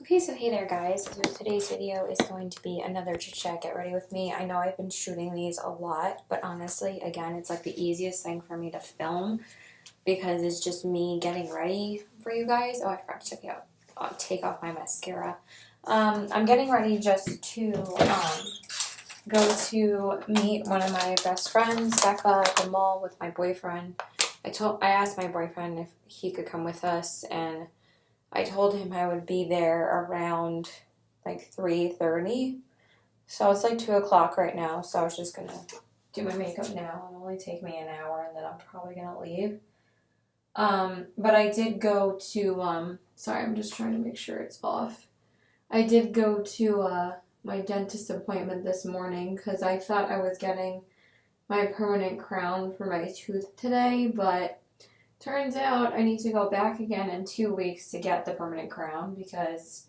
Okay, so hey there guys. So today's video is going to be another chit chat get ready with me. I know I've been shooting these a lot, but honestly, again, it's like the easiest thing for me to film because it's just me getting ready for you guys. Oh, I forgot to take off my mascara. I'm getting ready just to go to meet one of my best friends, Becca, at the mall with my boyfriend. I asked my boyfriend if he could come with us, and I told him I would be there around like 3:30. So it's like 2 o'clock right now. So I was just gonna do my makeup now. It'll only take me an hour and then I'm probably gonna leave. But I did go to, sorry, I'm just trying to make sure it's off. I did go to my dentist appointment this morning because I thought I was getting my permanent crown for my tooth today, but turns out I need to go back again in 2 weeks to get the permanent crown because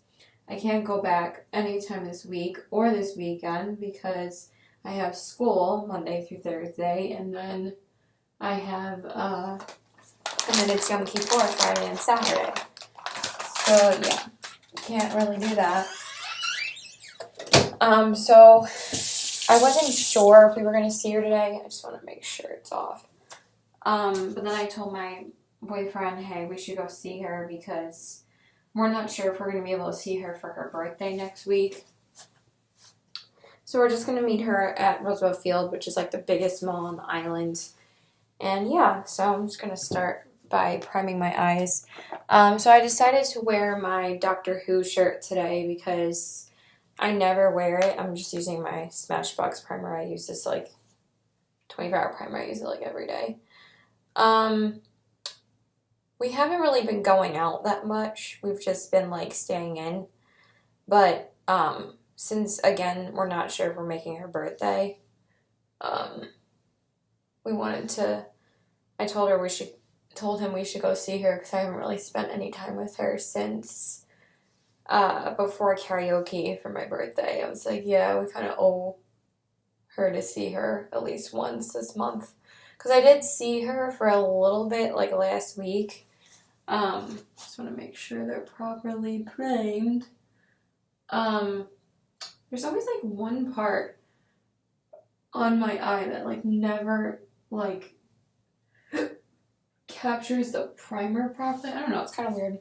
I can't go back anytime this week or this weekend because I have school Monday through Thursday, and then I have, and then it's Yom Kippur Friday and Saturday. So yeah, can't really do that. So I wasn't sure if we were going to see her today. I just want to make sure it's off. But then I told my boyfriend, hey, we should go see her because we're not sure if we're going to be able to see her for her birthday next week. So we're just going to meet her at Roosevelt Field, which is like the biggest mall on the island. And yeah, so I'm just going to start by priming my eyes. So I decided to wear my Doctor Who shirt today because I never wear it. I'm just using my Smashbox primer. I use this like 24-hour primer. I use it like every day. We haven't really been going out that much. We've just been like staying in. But since again we're not sure if we're making her birthday, we wanted to. I told him we should go see her because I haven't really spent any time with her since before karaoke for my birthday. I was like, yeah, we kind of owe her to see her at least once this month. Because I did see her for a little bit, like last week. Just want to make sure they're properly primed. There's always like one part on my eye that like never like captures the primer properly. I don't know, it's kind of weird.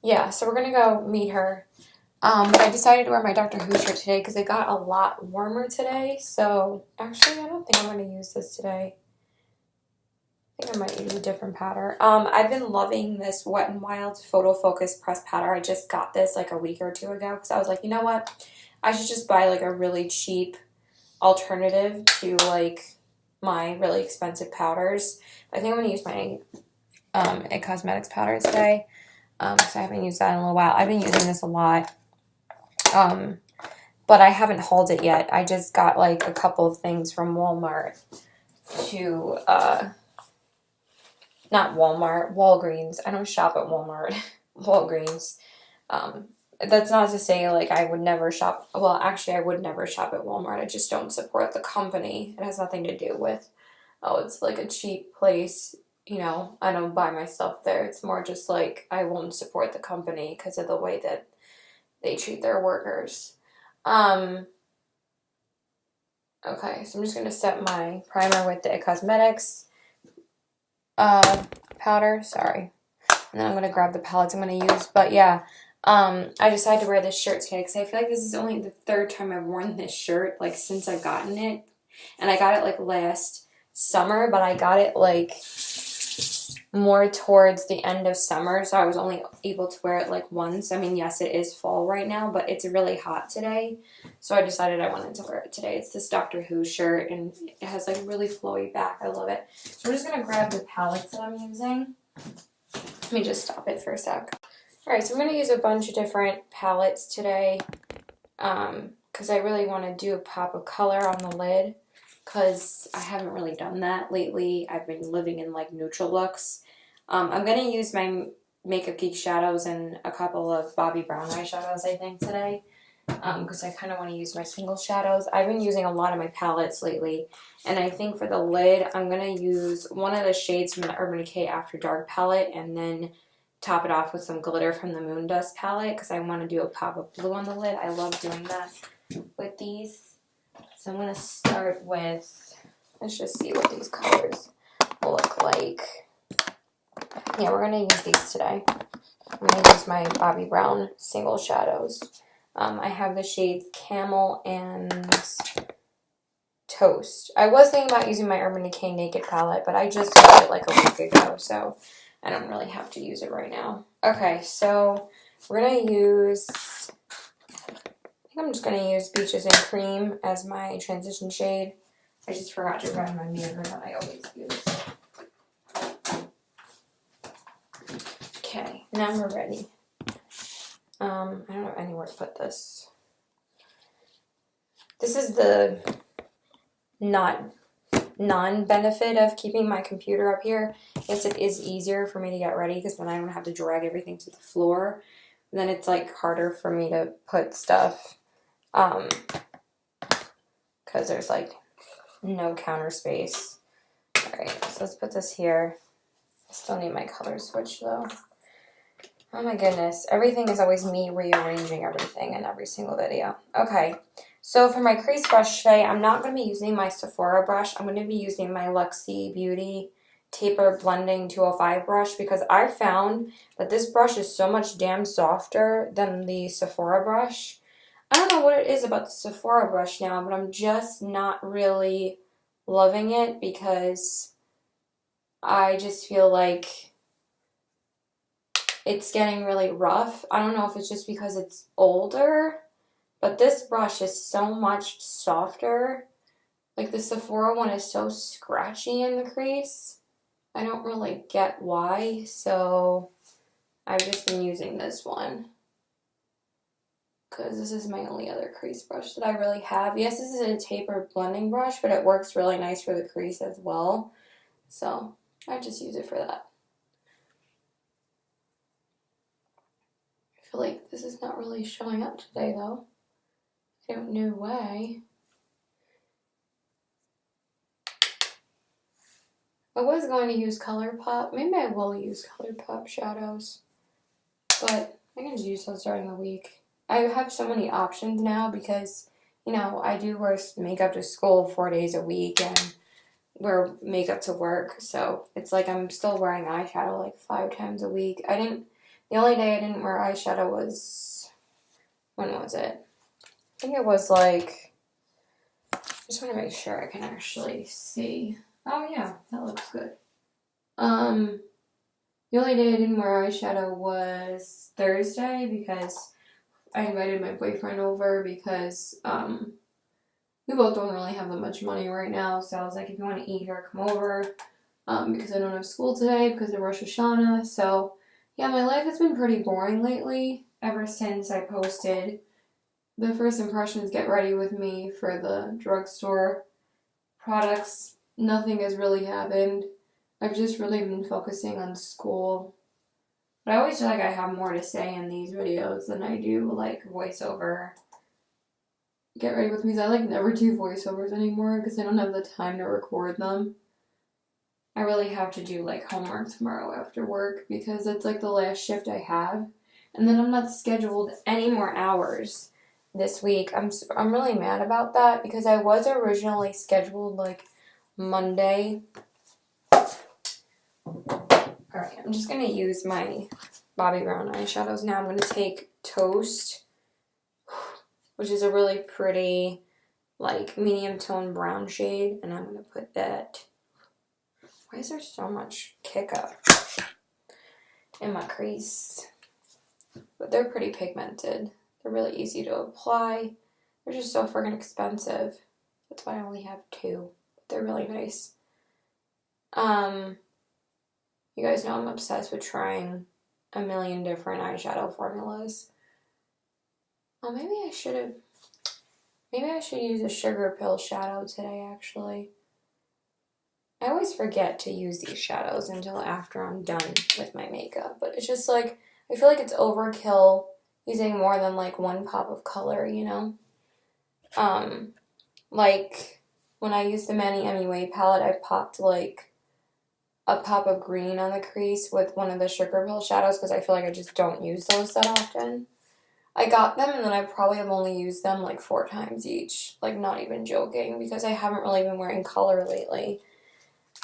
Yeah, so we're gonna go meet her. But I decided to wear my Doctor Who shirt today because it got a lot warmer today. So actually, I don't think I'm going to use this today. I think I might use a different powder. I've been loving this Wet n Wild Photo Focus Press powder. I just got this like a week or two ago because I was like, you know what? I should just buy like a really cheap alternative to like my really expensive powders. I think I'm going to use my It Cosmetics powder today because I haven't used that in a little while. I've been using this a lot. But I haven't hauled it yet. I just got like a couple of things from Walmart to, not Walmart, Walgreens. I don't shop at Walmart, Walgreens. That's not to say like I would never shop, well actually I would never shop at Walmart. I just don't support the company. It has nothing to do with, oh, it's like a cheap place. You know, I don't buy my stuff there. It's more just like I won't support the company because of the way that they treat their workers. Okay, so I'm just going to set my primer with the It Cosmetics powder, sorry. And then I'm going to grab the palettes I'm going to use. But yeah, I decided to wear this shirt today because I feel like this is only the third time I've worn this shirt, like since I've gotten it. And I got it like last summer, but I got it like more towards the end of summer, so I was only able to wear it like once. I mean, yes, it is fall right now, but it's really hot today, so I decided I wanted to wear it today. It's this Doctor Who shirt, and it has like really flowy back. I love it. So we're just going to grab the palettes that I'm using. Let me just stop it for a sec. Alright, so I'm going to use a bunch of different palettes today because I really want to do a pop of color on the lid, because I haven't really done that lately. I've been living in like neutral looks. I'm going to use my Makeup Geek shadows and a couple of Bobbi Brown eyeshadows, I think, today. Because I kind of want to use my single shadows. I've been using a lot of my palettes lately. And I think for the lid, I'm going to use one of the shades from the Urban Decay After Dark palette and then top it off with some glitter from the Moon Dust palette because I want to do a pop of blue on the lid. I love doing that with these. So I'm going to start with, let's just see what these colors will look like. Yeah, we're going to use these today. I'm going to use my Bobbi Brown single shadows. I have the shades Camel and Toast. I was thinking about using my Urban Decay Naked palette, but I just used it like a week ago, so I don't really have to use it right now. Okay, so we're going to use, I think I'm just going to use Beaches and Cream as my transition shade. I just forgot to grab my mirror that I always use. Okay, now we're ready. I don't know anywhere to put this. This is the non-benefit of keeping my computer up here. Yes, it is easier for me to get ready because then I don't have to drag everything to the floor. And then it's like harder for me to put stuff because there's like no counter space. Alright, so let's put this here. I still need my color switch though. Oh my goodness, everything is always me rearranging everything in every single video. Okay, so for my crease brush today, I'm not going to be using my Sephora brush. I'm going to be using my Luxie Beauty Taper Blending 205 brush because I found that this brush is so much damn softer than the Sephora brush. I don't know what it is about the Sephora brush now, but I'm just not really loving it because I just feel like it's getting really rough. I don't know if it's just because it's older, but this brush is so much softer. Like the Sephora one is so scratchy in the crease. I don't really get why, so I've just been using this one because this is my only other crease brush that I really have. Yes, this is a tapered blending brush, but it works really nice for the crease as well. So I just use it for that. I feel like this is not really showing up today though. I don't know why. I was going to use ColourPop. Maybe I will use ColourPop shadows. But I can just use those during the week. I have so many options now because, you know, I do wear makeup to school 4 days a week and wear makeup to work. So it's like I'm still wearing eyeshadow like 5 times a week. The only day I didn't wear eyeshadow was, when was it? I think it was like, I just want to make sure I can actually see. Oh yeah, that looks good. The only day I didn't wear eyeshadow was Thursday because I invited my boyfriend over because we both don't really have that much money right now. So I was like, if you want to eat here, come over. Because I don't have school today because of Rosh Hashanah. So yeah, my life has been pretty boring lately ever since I posted the first impressions get ready with me for the drugstore products. Nothing has really happened. I've just really been focusing on school. But I always feel like I have more to say in these videos than I do like voiceover. Get ready with me. I like never do voiceovers anymore because I don't have the time to record them. I really have to do like homework tomorrow after work because it's like the last shift I have. And then I'm not scheduled any more hours this week. I'm really mad about that because I was originally scheduled like Monday. Alright, I'm just going to use my Bobbi Brown eyeshadows now. I'm going to take Toast, which is a really pretty like medium tone brown shade, and I'm going to put that. Why is there so much kick up in my crease? But they're pretty pigmented. They're really easy to apply. They're just so friggin' expensive. That's why I only have 2. But they're really nice. You guys know I'm obsessed with trying a million different eyeshadow formulas. Oh, maybe I should use a sugar pill shadow today, actually. I always forget to use these shadows until after I'm done with my makeup. But it's just like, I feel like it's overkill using more than like one pop of color, you know? Like when I used the Manny MUA palette, I popped like a pop of green on the crease with one of the sugar pill shadows because I feel like I just don't use those that often. I got them and then I probably have only used them like 4 times each. Like, not even joking, because I haven't really been wearing color lately.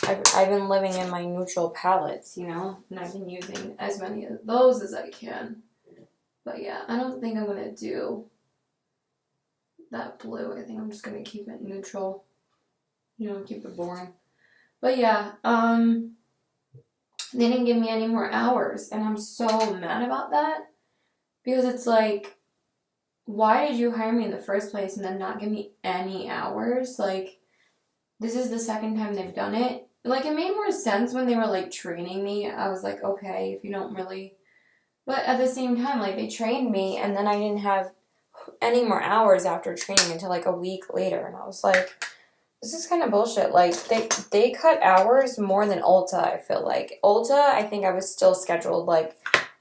I've been living in my neutral palettes, you know, and I've been using as many of those as I can. But yeah, I don't think I'm going to do that blue. I think I'm just going to keep it neutral, you know, keep it boring. But yeah, they didn't give me any more hours, and I'm so mad about that, because it's like, why did you hire me in the first place and then not give me any hours? Like, this is the second time they've done it. Like, it made more sense when they were, like, training me. I was like, okay, if you don't really... But at the same time, like, they trained me, and then I didn't have any more hours after training until, like, a week later. And I was like, this is kind of bullshit. Like, they cut hours more than Ulta, I feel like. Ulta, I think I was still scheduled, like,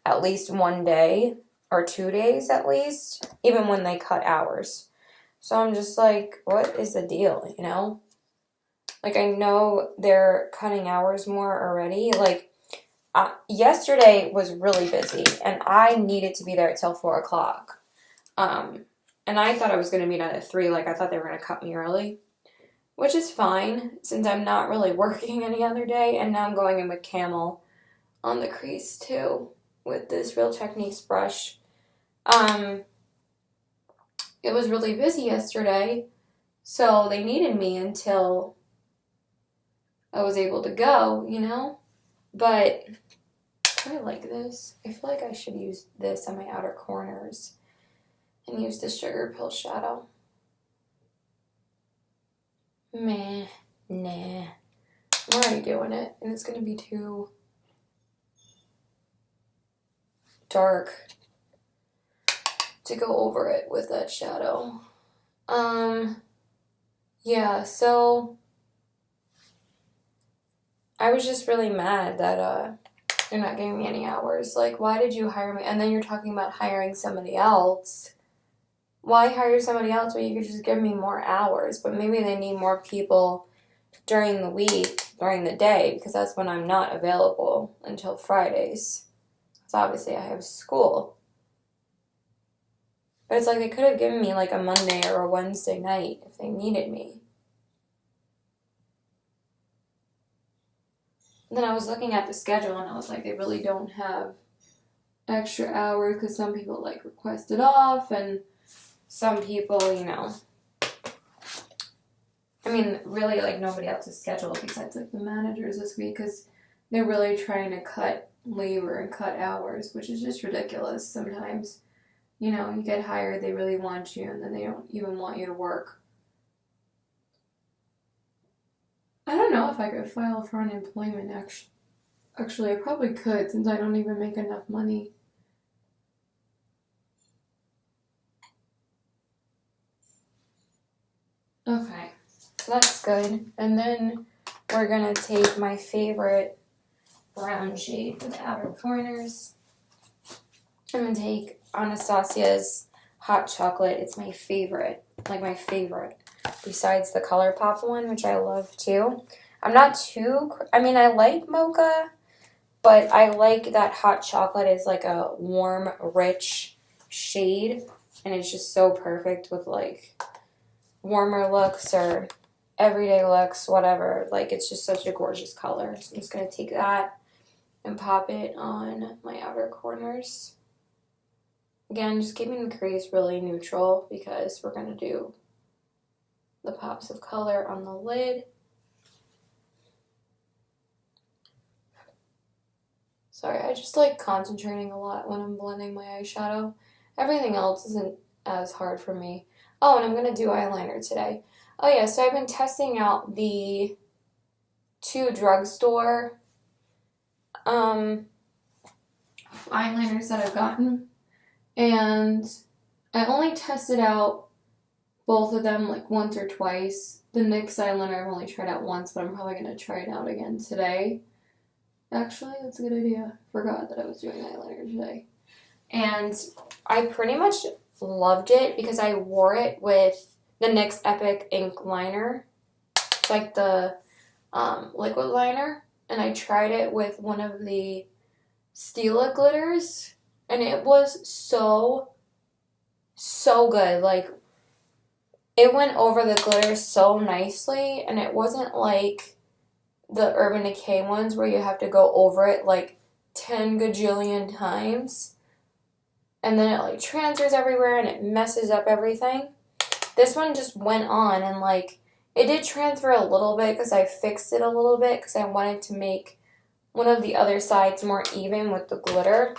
at least 1 day or 2 days at least, even when they cut hours. So I'm just like, what is the deal, you know? Like, I know they're cutting hours more already. Like, yesterday was really busy, and I needed to be there till 4 o'clock. And I thought I was going to be done at 3. Like, I thought they were going to cut me early, which is fine since I'm not really working any other day. And now I'm going in with Camel on the crease, too, with this Real Techniques brush. It was really busy yesterday, so they needed me until I was able to go, you know? But I like this. I feel like I should use this on my outer corners and use the Sugar Pill shadow. Nah. I'm already doing it, and it's going to be too dark to go over it with that shadow. Yeah, so I was just really mad that they're not giving me any hours. Like, why did you hire me? And then you're talking about hiring somebody else. Why hire somebody else when you could just give me more hours? But maybe they need more people during the week, during the day, because that's when I'm not available until Fridays. Because obviously I have school. But it's like they could have given me like a Monday or a Wednesday night if they needed me. And then I was looking at the schedule and I was like, they really don't have extra hours because some people like requested off and some people, you know. I mean, really, like, nobody else is scheduled besides like the managers this week because they're really trying to cut labor and cut hours, which is just ridiculous sometimes. You know, you get hired, they really want you, and then they don't even want you to work. I don't know if I could file for unemployment, actually. I probably could, since I don't even make enough money. Okay, so that's good. And then we're going to take my favorite brown shade for the outer corners. I'm going to take Anastasia's Hot Chocolate. It's my favorite, like my favorite, besides the ColourPop one, which I love too. I'm not too, I mean, I like mocha, but I like that Hot Chocolate is like a warm, rich shade, and it's just so perfect with like warmer looks or everyday looks, whatever. Like, it's just such a gorgeous color. So I'm just going to take that and pop it on my outer corners. Again, just keeping the crease really neutral because we're going to do the pops of color on the lid. Sorry, I just like concentrating a lot when I'm blending my eyeshadow. Everything else isn't as hard for me. Oh, and I'm going to do eyeliner today. Oh yeah, so I've been testing out the 2 drugstore eyeliners that I've gotten. And I only tested out both of them like once or twice. The NYX eyeliner I've only tried out once, but I'm probably going to try it out again today. Actually, that's a good idea. Forgot that I was doing eyeliner today. And I pretty much loved it because I wore it with the NYX Epic Ink Liner. It's like the liquid liner. and I tried it with one of the Stila glitters, and it was so good. Like, it went over the glitter so nicely, and it wasn't like the Urban Decay ones where you have to go over it like 10 gajillion times, and then it like transfers everywhere and it messes up everything. This one just went on, and like, it did transfer a little bit because I fixed it a little bit because I wanted to make one of the other sides more even with the glitter.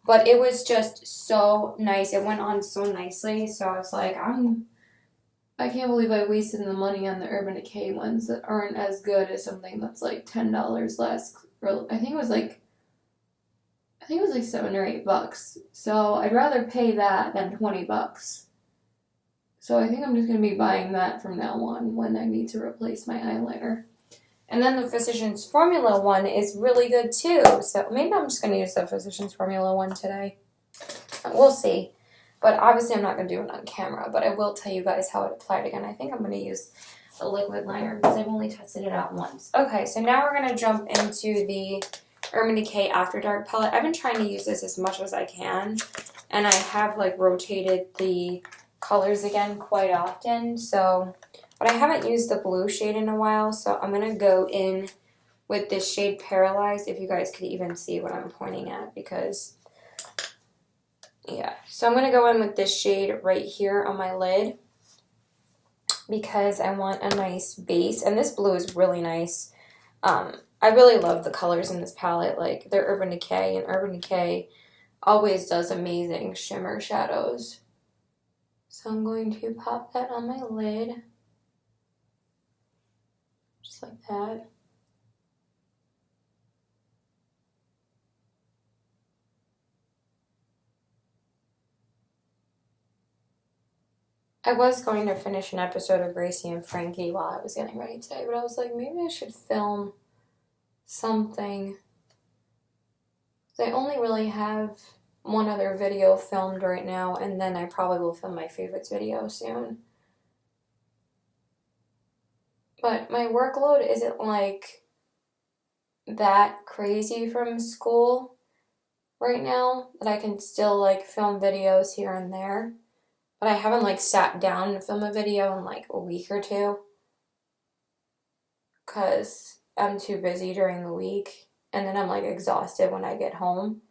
But it was just so nice. It went on so nicely. So I was like, I can't believe I wasted the money on the Urban Decay ones that aren't as good as something that's like $10 less. I think it was like $7 or $8. So I'd rather pay that than $20. So I think I'm just going to be buying that from now on when I need to replace my eyeliner. And then the Physicians Formula one is really good too. So maybe I'm just going to use the Physicians Formula one today. We'll see. But obviously I'm not going to do it on camera. But I will tell you guys how it applied again. I think I'm going to use a liquid liner because I've only tested it out once. Okay, so now we're going to jump into the Urban Decay After Dark palette. I've been trying to use this as much as I can. And I have like rotated the colors again quite often. So... but I haven't used the blue shade in a while, so I'm going to go in with this shade Paralyzed, if you guys could even see what I'm pointing at, because, yeah. So I'm going to go in with this shade right here on my lid, because I want a nice base, and this blue is really nice. I really love the colors in this palette, like, they're Urban Decay, and Urban Decay always does amazing shimmer shadows. So I'm going to pop that on my lid. Just like that. I was going to finish an episode of Gracie and Frankie while I was getting ready today, but I was like, maybe I should film something. I only really have one other video filmed right now, and then I probably will film my favorites video soon. But my workload isn't like that crazy from school right now that I can still like film videos here and there. But I haven't like sat down to film a video in like a week or two because I'm too busy during the week, and then I'm like exhausted when I get home.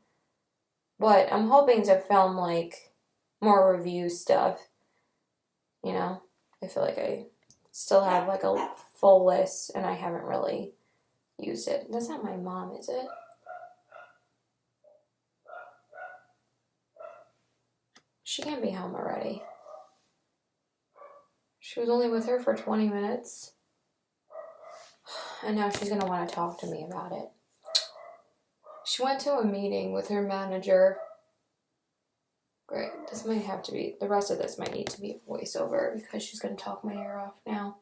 But I'm hoping to film like more review stuff, you know. I feel like I still have like a full list and I haven't really used it. That's not my mom, is it? She can't be home already. She was only with her for 20 minutes. And now she's going to want to talk to me about it. She went to a meeting with her manager. Great. This might have to be, the rest of this might need to be a voiceover because she's going to talk my ear off now.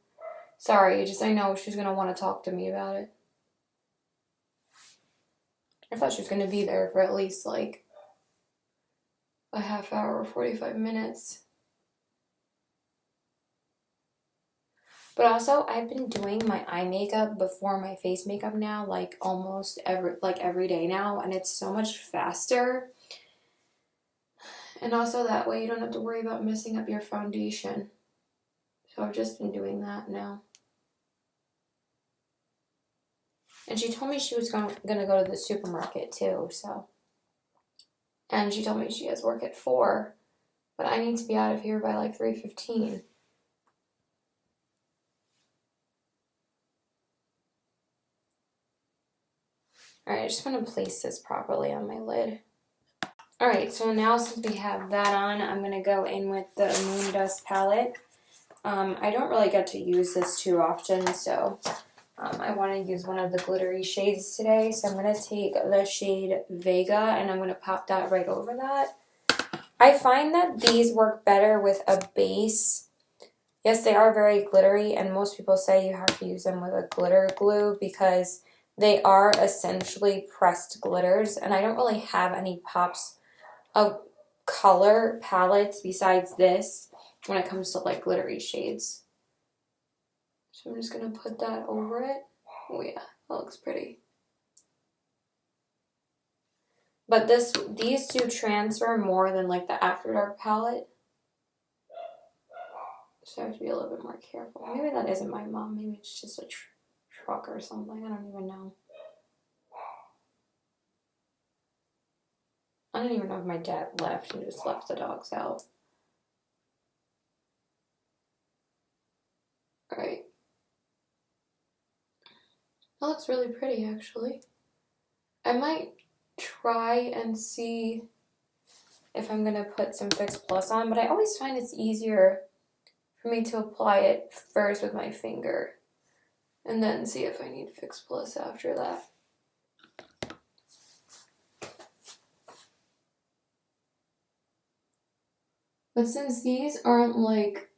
Sorry, I know she's going to want to talk to me about it. I thought she was going to be there for at least like a half hour or 45 minutes. But also, I've been doing my eye makeup before my face makeup now, like almost every day now, and it's so much faster. And also that way you don't have to worry about messing up your foundation. So I've just been doing that now. And she told me she was gonna go to the supermarket too, so. And she told me she has work at 4, but I need to be out of here by like 3:15. Alright, I just want to place this properly on my lid. Alright, so now since we have that on, I'm going to go in with the Moon Dust palette. I don't really get to use this too often, so I want to use one of the glittery shades today. So I'm going to take the shade Vega, and I'm going to pop that right over that. I find that these work better with a base. Yes, they are very glittery, and most people say you have to use them with a glitter glue because they are essentially pressed glitters, and I don't really have any pops of color palettes besides this when it comes to like glittery shades. So I'm just going to put that over it. Oh yeah, that looks pretty. But these two transfer more than like the After Dark palette. So I have to be a little bit more careful. Maybe that isn't my mom. Maybe it's just a truck or something. I don't even know. I don't even know if my dad left and just left the dogs out. Alright. That looks really pretty, actually. I might try and see if I'm going to put some Fix Plus on, but I always find it's easier for me to apply it first with my finger and then see if I need Fix Plus after that. But since these aren't like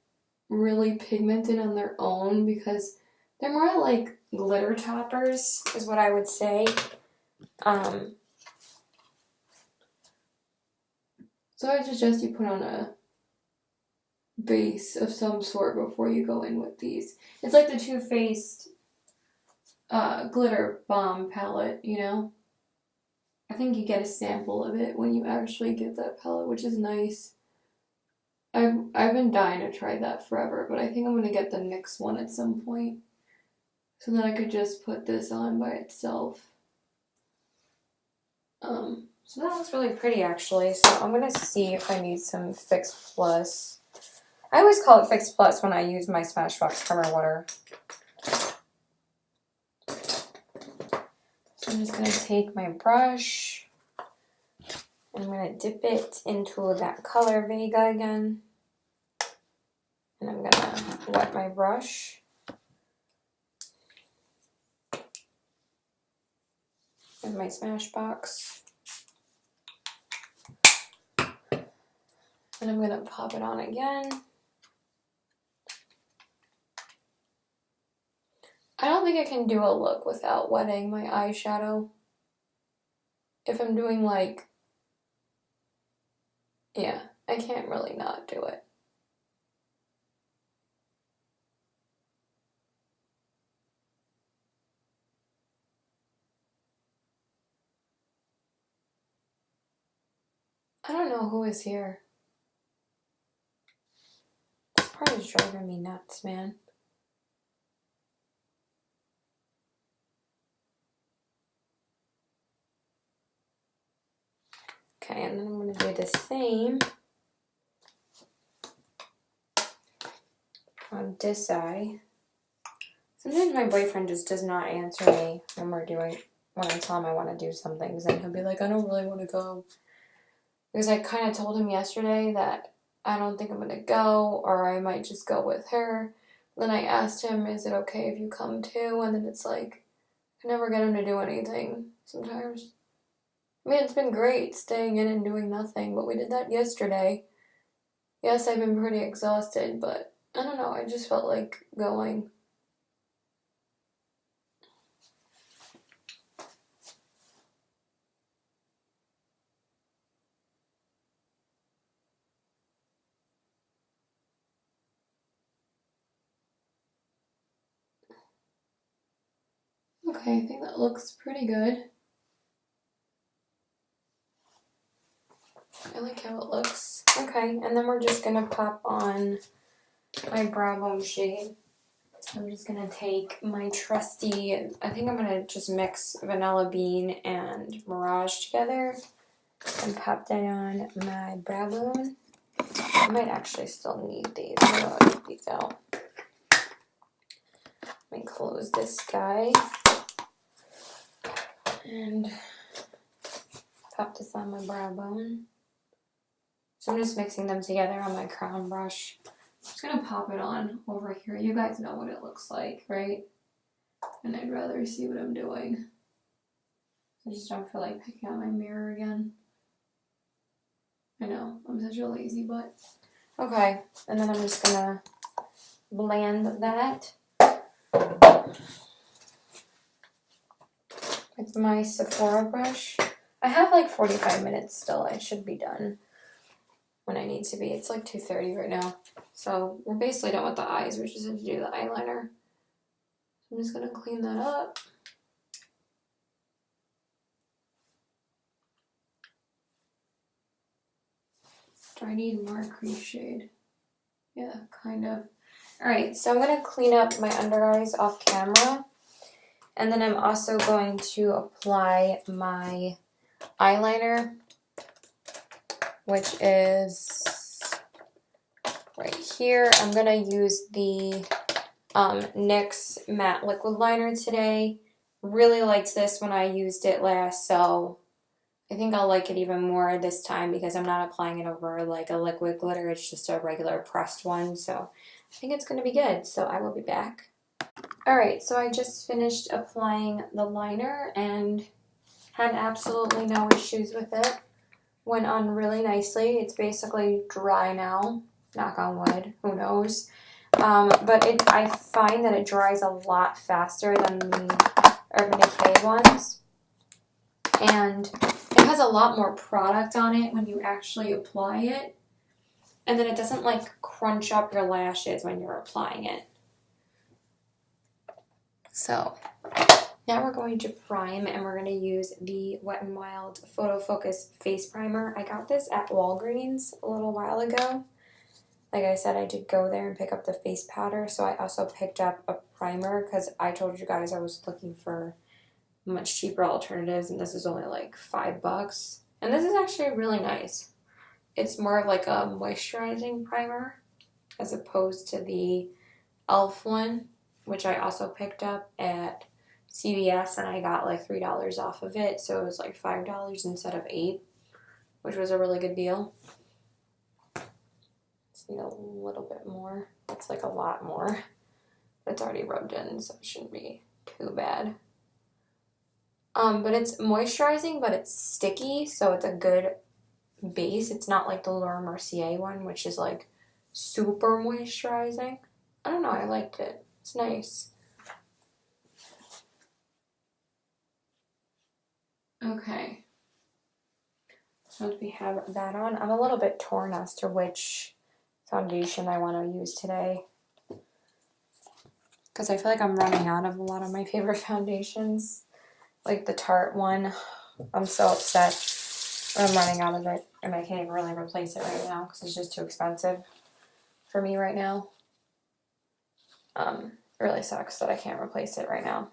really pigmented on their own, because they're more like glitter toppers is what I would say. So I suggest you put on a base of some sort before you go in with these. It's like the Too Faced glitter bomb palette, you know? I think you get a sample of it when you actually get that palette, which is nice. I've been dying to try that forever, but I think I'm gonna get the NYX one at some point, so then I could just put this on by itself. So that looks really pretty, actually. So I'm gonna see if I need some Fix Plus. I always call it Fix Plus when I use my Smashbox primer water. So I'm just gonna take my brush and I'm gonna dip it into that color Vega again. And I'm gonna wet my brush. With my Smashbox. And I'm gonna pop it on again. I don't think I can do a look without wetting my eyeshadow. If I'm doing like, yeah, I can't really not do it. I don't know who is here. This part is driving me nuts, man. Okay, and then I'm going to do the same on this eye. Sometimes my boyfriend just does not answer me when I tell him I want to do something. Because then he'll be like, I don't really want to go. Because I kind of told him yesterday that I don't think I'm going to go, or I might just go with her. Then I asked him, is it okay if you come too? And then it's like, I never get him to do anything sometimes. I mean, it's been great staying in and doing nothing, but we did that yesterday. Yes, I've been pretty exhausted, but I don't know, I just felt like going. Okay, I think that looks pretty good. I like how it looks. Okay, and then we're just gonna pop on my brow bone shade. I'm just gonna take my trusty, I think I'm gonna just mix Vanilla Bean and Mirage together and pop that on my brow bone. I might actually still need these. I'm gonna take these out. Let me close this guy and pop this on my brow bone. So I'm just mixing them together on my crown brush. I'm just gonna pop it on over here. You guys know what it looks like, right? And I'd rather see what I'm doing. I just don't feel like picking out my mirror again. I know, I'm such a lazy butt. Okay, and then I'm just gonna blend that with my Sephora brush. I have like 45 minutes still. I should be done when I need to be. It's like 2:30 right now. So we're basically done with the eyes. We just have to do the eyeliner. I'm just gonna clean that up. Do I need more crease shade? Yeah, kind of. Alright, so I'm going to clean up my under eyes off camera. And then I'm also going to apply my eyeliner, which is right here. I'm going to use the NYX Matte Liquid Liner today. Really liked this when I used it last, so I think I'll like it even more this time because I'm not applying it over like a liquid glitter. It's just a regular pressed one, so I think it's going to be good. So I will be back. Alright, so I just finished applying the liner and had absolutely no issues with it. Went on really nicely. It's basically dry now. Knock on wood. Who knows? But I find that it dries a lot faster than the Urban Decay ones. And it has a lot more product on it when you actually apply it. And then it doesn't like crunch up your lashes when you're applying it. So now we're going to prime, and we're going to use the Wet n Wild Photo Focus Face Primer. I got this at Walgreens a little while ago. Like I said, I did go there and pick up the face powder, so I also picked up a primer because I told you guys I was looking for much cheaper alternatives, and this is only like $5. And this is actually really nice. It's more of like a moisturizing primer as opposed to the e.l.f. one, which I also picked up at CVS, and I got like $3 off of it, so it was like $5 instead of $8, which was a really good deal. Just need a little bit more. It's like a lot more. It's already rubbed in, so it shouldn't be too bad. But it's moisturizing, but it's sticky, so it's a good base. It's not like the Laura Mercier one, which is like super moisturizing. I don't know, I liked it. It's nice. Okay. So we have that on. I'm a little bit torn as to which foundation I want to use today, because I feel like I'm running out of a lot of my favorite foundations. Like the Tarte one, I'm so upset when I'm running out of it, and I can't even really replace it right now because it's just too expensive for me right now. It really sucks that I can't replace it right now.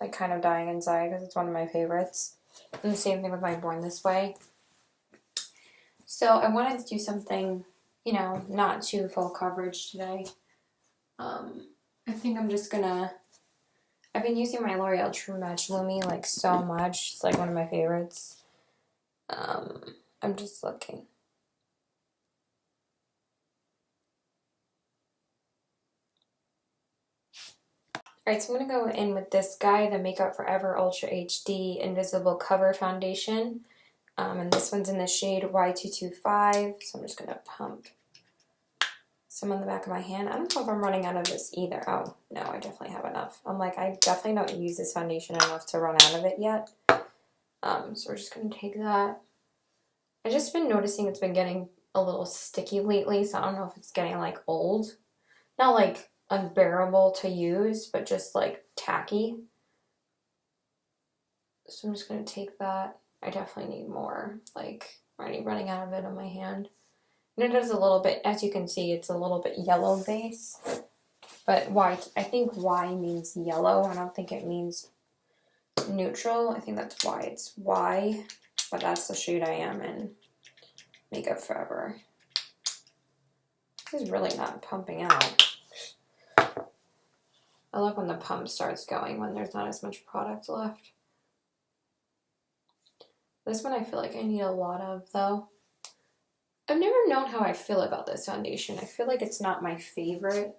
Like kind of dying inside because it's one of my favorites. And the same thing with my Born This Way. So I wanted to do something, you know, not too full coverage today. I think I'm just gonna, I've been using my L'Oreal True Match Lumi like so much. It's like one of my favorites. I'm just looking. Alright, so I'm going to go in with this guy, the Makeup Forever Ultra HD Invisible Cover Foundation. And this one's in the shade Y225, so I'm just going to pump some on the back of my hand. I don't know if I'm running out of this either. Oh, no, I definitely have enough. I'm like, I definitely don't use this foundation enough to run out of it yet. So we're just going to take that. I've just been noticing it's been getting a little sticky lately, so I don't know if it's getting like old. Not like unbearable to use, but just like tacky. So I'm just going to take that. I definitely need more. Like, already running out of it on my hand. And it is a little bit, as you can see, it's a little bit yellow base. But Y, I think Y means yellow. I don't think it means neutral. I think that's why it's Y. But that's the shade I am in Makeup Forever. This is really not pumping out. I love when the pump starts going when there's not as much product left. This one I feel like I need a lot of, though. I've never known how I feel about this foundation. I feel like it's not my favorite.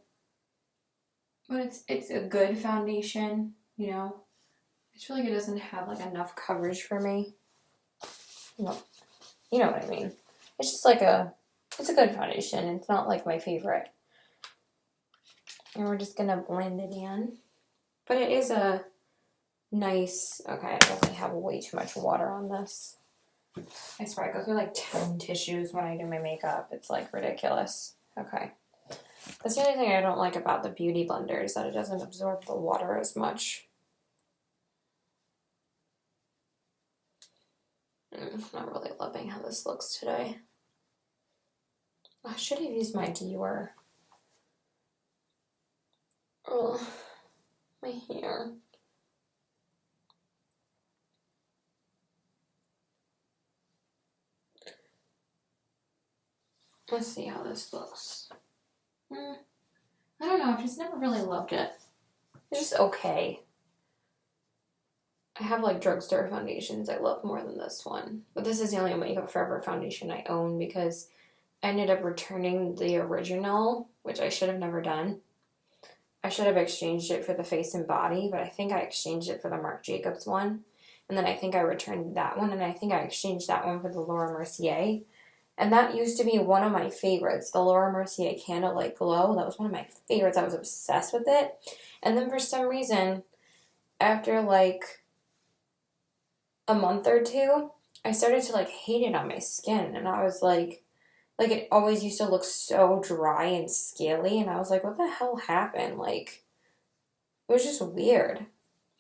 But it's a good foundation, you know. I feel like it doesn't have like enough coverage for me. No, you know what I mean. It's just like it's a good foundation. It's not like my favorite. And we're just gonna blend it in. But it is a nice, okay, I definitely have way too much water on this. I swear, I go through like 10 tissues when I do my makeup. It's like ridiculous. Okay. That's the only thing I don't like about the Beauty Blender is that it doesn't absorb the water as much. I'm not really loving how this looks today. I should have used my Dior. Oh, my hair. Let's see how this looks. I don't know, I've just never really loved it. It's just okay. I have like drugstore foundations I love more than this one. But this is the only Makeup Forever foundation I own because I ended up returning the original, which I should have never done. I should have exchanged it for the Face and Body, but I think I exchanged it for the Marc Jacobs one. And then I think I returned that one, and I think I exchanged that one for the Laura Mercier. And that used to be one of my favorites, the Laura Mercier Candlelight Glow. That was one of my favorites. I was obsessed with it. And then for some reason, after like a month or two, I started to like hate it on my skin. And I was like it always used to look so dry and scaly. And I was like, what the hell happened? Like, it was just weird.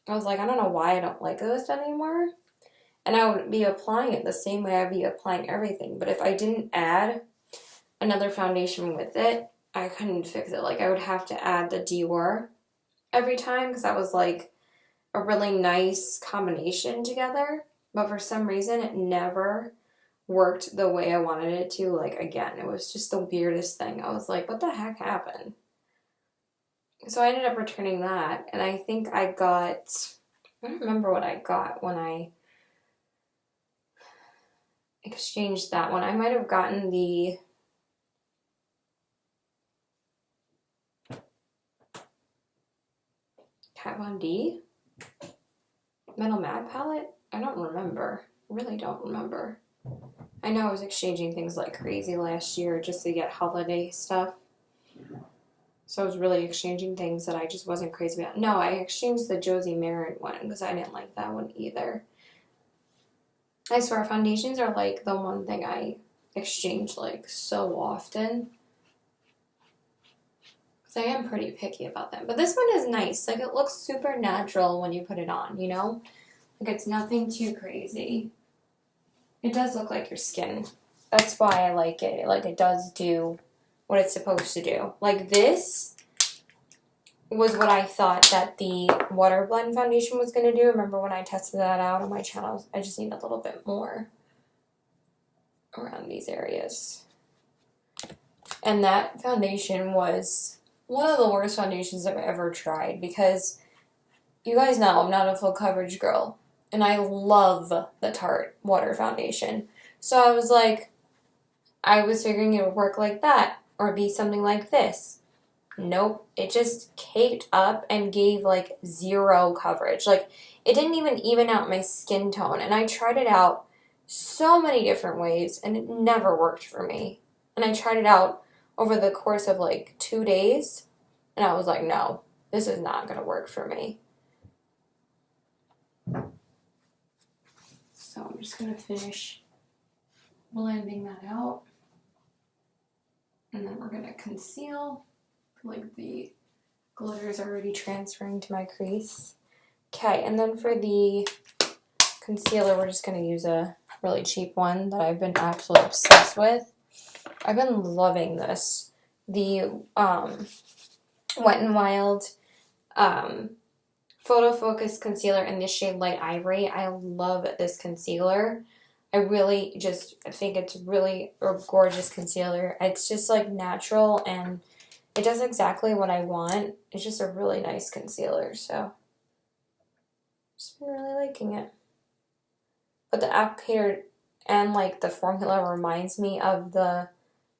I was like, I don't know why I don't like this anymore. And I would be applying it the same way I'd be applying everything. But if I didn't add another foundation with it, I couldn't fix it. Like, I would have to add the Dior every time because that was like a really nice combination together. But for some reason, it never worked the way I wanted it to. Like, again, it was just the weirdest thing. I was like, what the heck happened? So I ended up returning that. And I think I don't remember what I got when I exchanged that one. I might have gotten the Kat Von D Metal Matte palette. I don't remember. Really don't remember. I know I was exchanging things like crazy last year just to get holiday stuff. So I was really exchanging things that I just wasn't crazy about. No, I exchanged the Josie Maran one because I didn't like that one either. I swear, foundations are like the one thing I exchange like so often. Because I am pretty picky about them. But this one is nice. Like, it looks super natural when you put it on, you know? Like, it's nothing too crazy. It does look like your skin. That's why I like it. Like, it does do what it's supposed to do. Like, this was what I thought that the Water Blend foundation was going to do. Remember when I tested that out on my channel? I just need a little bit more around these areas. And that foundation was one of the worst foundations I've ever tried because you guys know I'm not a full coverage girl. And I love the Tarte Water Foundation. So I was like, I was figuring it would work like that or be something like this. Nope, it just caked up and gave like zero coverage. Like, it didn't even out my skin tone. And I tried it out so many different ways and it never worked for me. And I tried it out over the course of like 2 days and I was like, no, this is not going to work for me. So I'm just going to finish blending that out. And then we're going to conceal. Like, the glitter is already transferring to my crease. Okay, and then for the concealer, we're just going to use a really cheap one that I've been absolutely obsessed with. I've been loving this. The Wet n Wild Photo Focus Concealer in the shade Light Ivory. I love this concealer. I really just think it's really a gorgeous concealer. It's just like natural and it does exactly what I want. It's just a really nice concealer, so just been really liking it. But the applicator and like the formula reminds me of the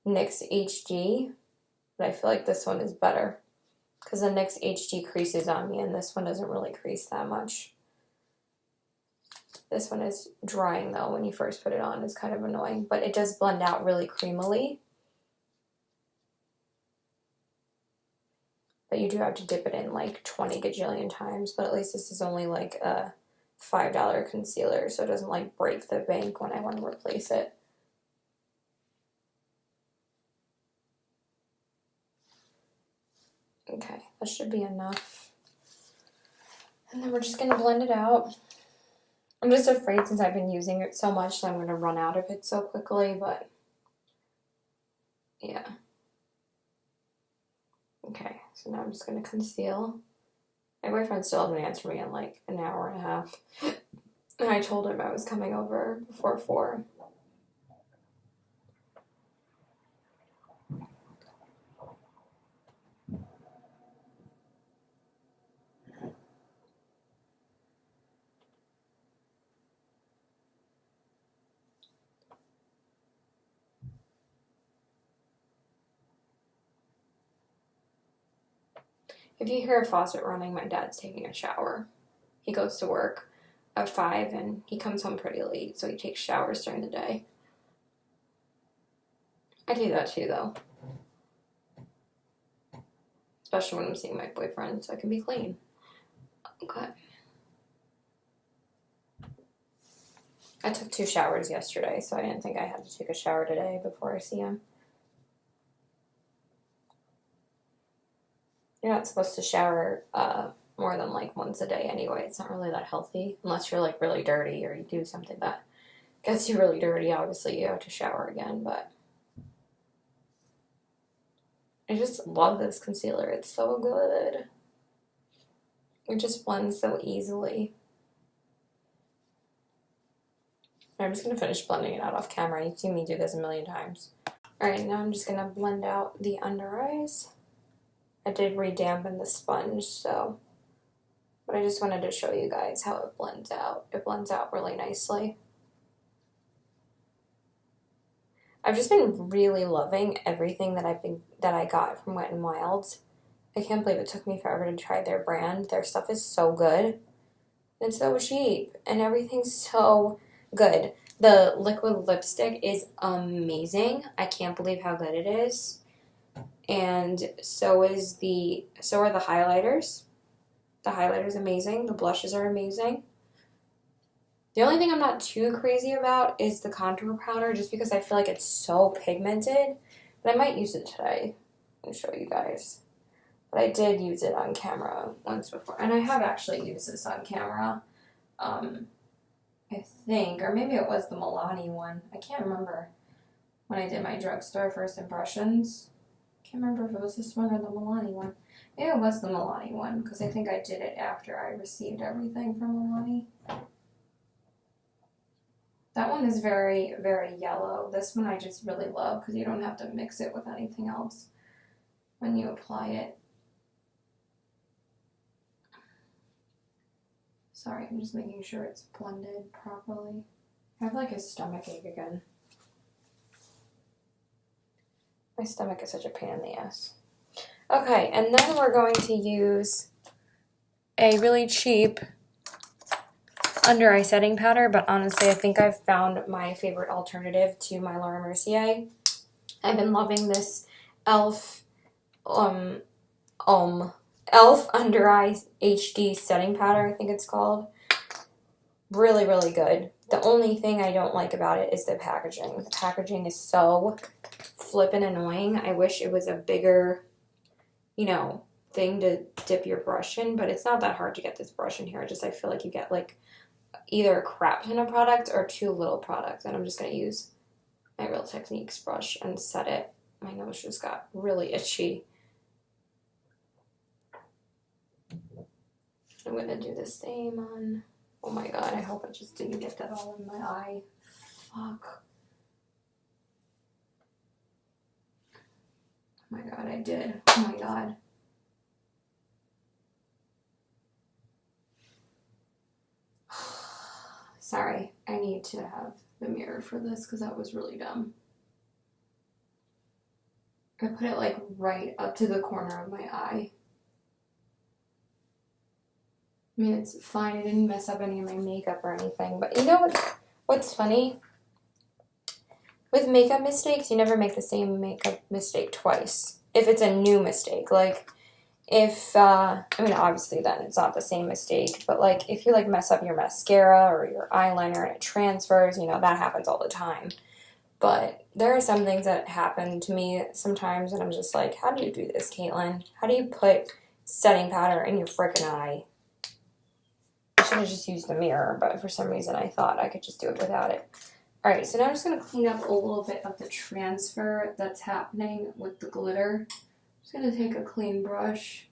NYX HD, but I feel like this one is better because the NYX HD creases on me and this one doesn't really crease that much. This one is drying though when you first put it on. It's kind of annoying, but it does blend out really creamily. But you do have to dip it in like 20 gajillion times, but at least this is only like a $5 concealer, so it doesn't like break the bank when I want to replace it. Okay, that should be enough. And then we're just going to blend it out. I'm just afraid since I've been using it so much that I'm going to run out of it so quickly, but Yeah. Okay, so now I'm just going to conceal. My boyfriend still hasn't answered me in like an hour and a half. And I told him I was coming over before 4. If you hear a faucet running, my dad's taking a shower. He goes to work at 5 and he comes home pretty late, so he takes showers during the day. I do that too, though. Especially when I'm seeing my boyfriend, so I can be clean. Okay. I took 2 showers yesterday, so I didn't think I had to take a shower today before I see him. You're not supposed to shower more than like once a day anyway. It's not really that healthy unless you're like really dirty or you do something that gets you really dirty. Obviously, you have to shower again, but I just love this concealer. It's so good. It just blends so easily. I'm just going to finish blending it out off camera. You've seen me do this a million times. Alright, now I'm just going to blend out the under eyes. I did re-dampen the sponge, so... But I just wanted to show you guys how it blends out. It blends out really nicely. I've just been really loving everything that I got from Wet n Wild. I can't believe it took me forever to try their brand. Their stuff is so good. And so cheap. And everything's so good. The liquid lipstick is amazing. I can't believe how good it is. And so are the highlighters. The highlighter's amazing. The blushes are amazing. The only thing I'm not too crazy about is the contour powder, just because I feel like it's so pigmented. But I might use it today and show you guys. But I did use it on camera once before. And I have actually used this on camera. I think, or maybe it was the Milani one. I can't remember when I did my drugstore first impressions. Can't remember if it was this one or the Milani one. Maybe it was the Milani one, because I think I did it after I received everything from Milani. That one is very, very yellow. This one I just really love, because you don't have to mix it with anything else when you apply it. Sorry, I'm just making sure it's blended properly. I have like a stomach ache again. My stomach is such a pain in the ass. Okay, and then we're going to use a really cheap under eye setting powder, but honestly, I think I've found my favorite alternative to my Laura Mercier. I've been loving this e.l.f. Under Eye HD setting powder, I think it's called. Really, really good. The only thing I don't like about it is the packaging. The packaging is so flippin' annoying. I wish it was a bigger, thing to dip your brush in, but it's not that hard to get this brush in here. I feel like you get like either a crap ton of product or too little product, and I'm just going to use my Real Techniques brush and set it. My nose just got really itchy. I'm going to do the same on, oh my god, I hope I just didn't get that all in my eye. Fuck. Oh my god, I did. Oh my god. Sorry, I need to have the mirror for this because that was really dumb. I put it like right up to the corner of my eye. I mean, it's fine. I didn't mess up any of my makeup or anything. But you know what's funny? With makeup mistakes, you never make the same makeup mistake twice. If it's a new mistake. Like, if, obviously then it's not the same mistake. But, like, if you, like, mess up your mascara or your eyeliner and it transfers, that happens all the time. But there are some things that happen to me sometimes, and I'm just like, how do you do this, Caitlin? How do you put setting powder in your frickin' eye? I should have just used the mirror, but for some reason I thought I could just do it without it. Alright, so now I'm just going to clean up a little bit of the transfer that's happening with the glitter. I'm just going to take a clean brush.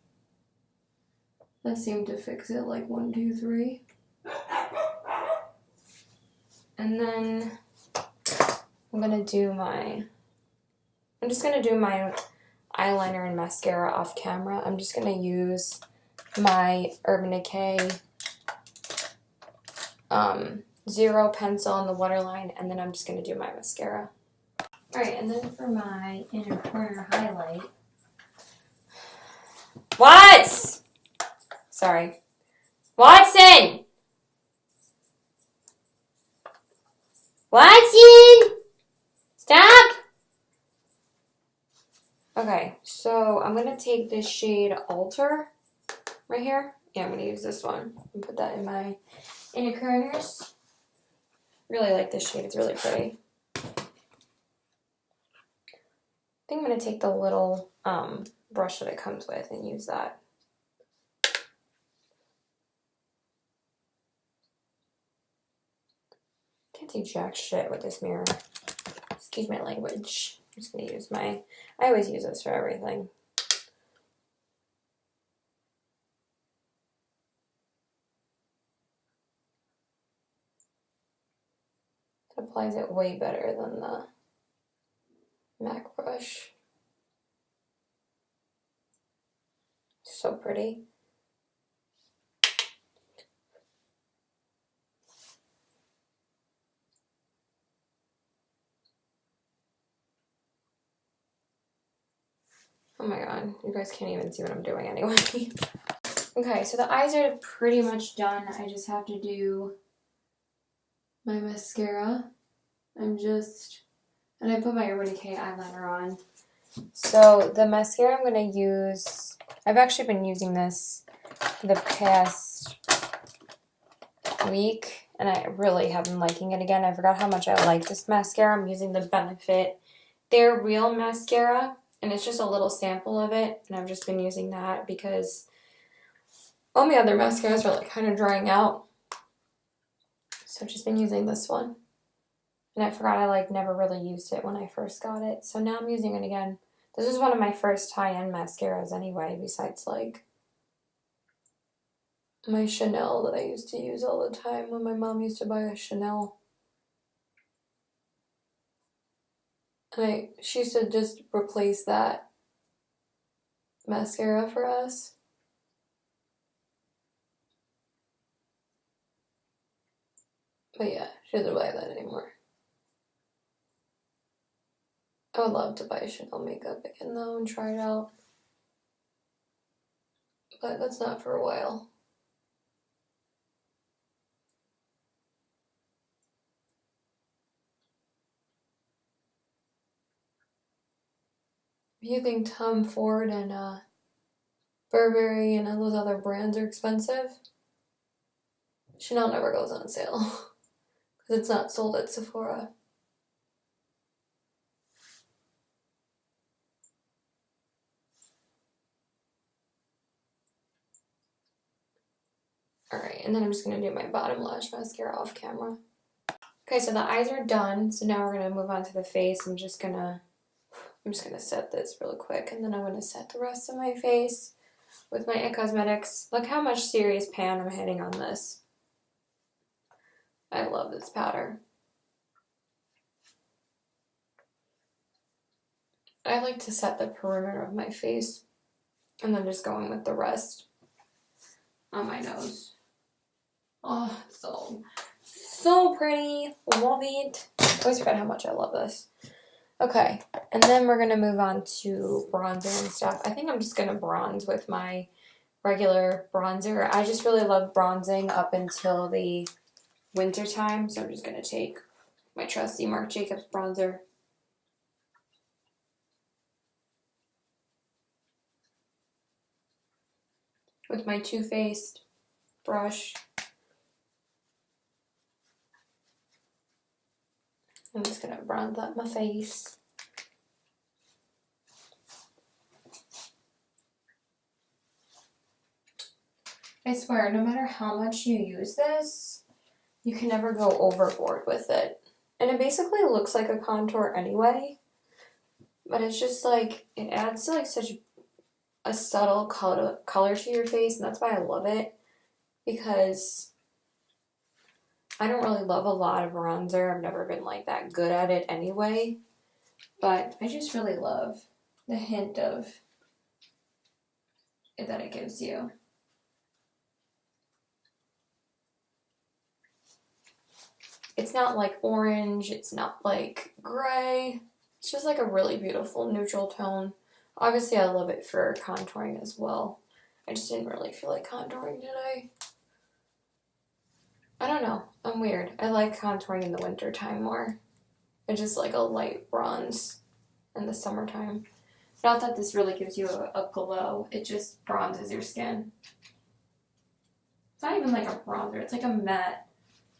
That seemed to fix it, like 1, 2, 3. And then I'm just going to do my eyeliner and mascara off camera. I'm just going to use my Urban Decay Zero pencil on the waterline, and then I'm just going to do my mascara. Alright, and then for my inner corner highlight. What? Sorry. Watson! Watson! Stop! Okay, so I'm going to take this shade Alter right here. Yeah, I'm going to use this one and put that in my inner corners. Really like this shade. It's really pretty. I think I'm going to take the little brush that it comes with and use that. Can't do jack shit with this mirror. Excuse my language. I'm just going to use I always use this for everything. It applies it way better than the MAC brush. So pretty. Oh my god, you guys can't even see what I'm doing anyway. Okay, so the eyes are pretty much done. I just have to do my mascara. And I put my Urban Decay eyeliner on. So the mascara I'm going to use, I've actually been using this for the past week, and I really have been liking it again. I forgot how much I like this mascara. I'm using the Benefit They're Real mascara, and it's just a little sample of it, and I've just been using that because all my other mascaras are like kind of drying out. So I've just been using this one. And I forgot I like never really used it when I first got it. So now I'm using it again. This is one of my first high-end mascaras anyway, besides like my Chanel that I used to use all the time when my mom used to buy a Chanel. And she used to just replace that mascara for us. But yeah, she doesn't buy that anymore. I would love to buy Chanel makeup again though and try it out. But that's not for a while. If you think Tom Ford and Burberry and all those other brands are expensive, Chanel never goes on sale because it's not sold at Sephora. Alright, and then I'm just going to do my bottom lash mascara off camera. Okay, so the eyes are done, so now we're going to move on to the face. I'm just going to set this really quick, and then I'm going to set the rest of my face with my It Cosmetics. Look how much Serious Pan I'm hitting on this. I love this powder. I like to set the perimeter of my face and then just go in with the rest on my nose. Oh, it's so pretty. Love it. I always forget how much I love this. Okay, and then we're going to move on to bronzer and stuff. I think I'm just going to bronze with my regular bronzer. I just really love bronzing up until the winter time, so I'm just going to take my trusty Marc Jacobs bronzer. With my Too Faced brush. I'm just going to bronze up my face. I swear, no matter how much you use this, you can never go overboard with it. And it basically looks like a contour anyway. But it's just like, it adds to like such a subtle color to your face. And that's why I love it. Because I don't really love a lot of bronzer. I've never been like that good at it anyway. But I just really love the hint of it that it gives you. It's not like orange, it's not like gray. It's just like a really beautiful neutral tone. Obviously I love it for contouring as well. I just didn't really feel like contouring today. I don't know, I'm weird. I like contouring in the winter time more. It's just like a light bronze in the summertime. Not that this really gives you a glow, it just bronzes your skin. It's not even like a bronzer, it's like a matte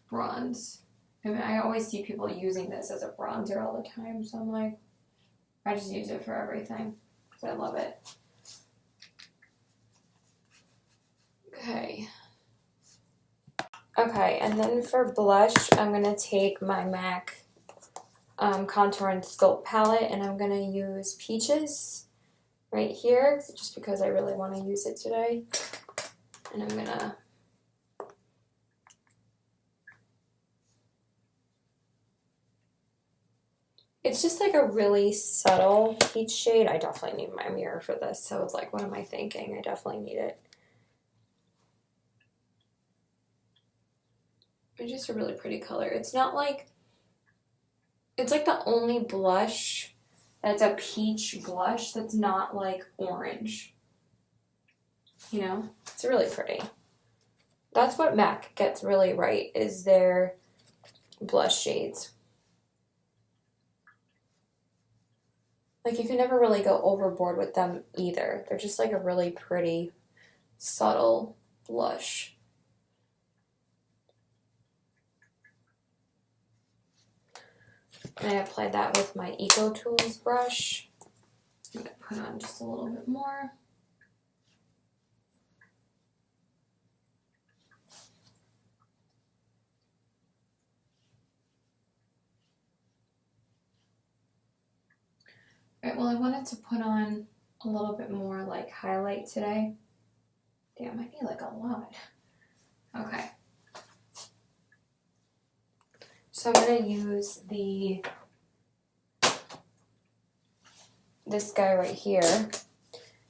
bronze. I mean, I always see people using this as a bronzer all the time, so I'm like, I just use it for everything, because I love it. Okay. Okay, and then for blush, I'm going to take my MAC Contour and Sculpt palette, and I'm going to use Peaches right here, just because I really want to use it today. And I'm going to it's just like a really subtle peach shade. I definitely need my mirror for this, so it's like, what am I thinking? I definitely need it. It's just a really pretty color. It's not like, it's like the only blush that's a peach blush that's not like orange. You know? It's really pretty. That's what MAC gets really right, is their blush shades. Like, you can never really go overboard with them either. They're just like a really pretty, subtle blush. And I applied that with my Eco Tools brush. I'm going to put on just a little bit more. Alright, well, I wanted to put on a little bit more like highlight today. Damn, I need like a lot. Okay. So I'm going to use this guy right here. I'm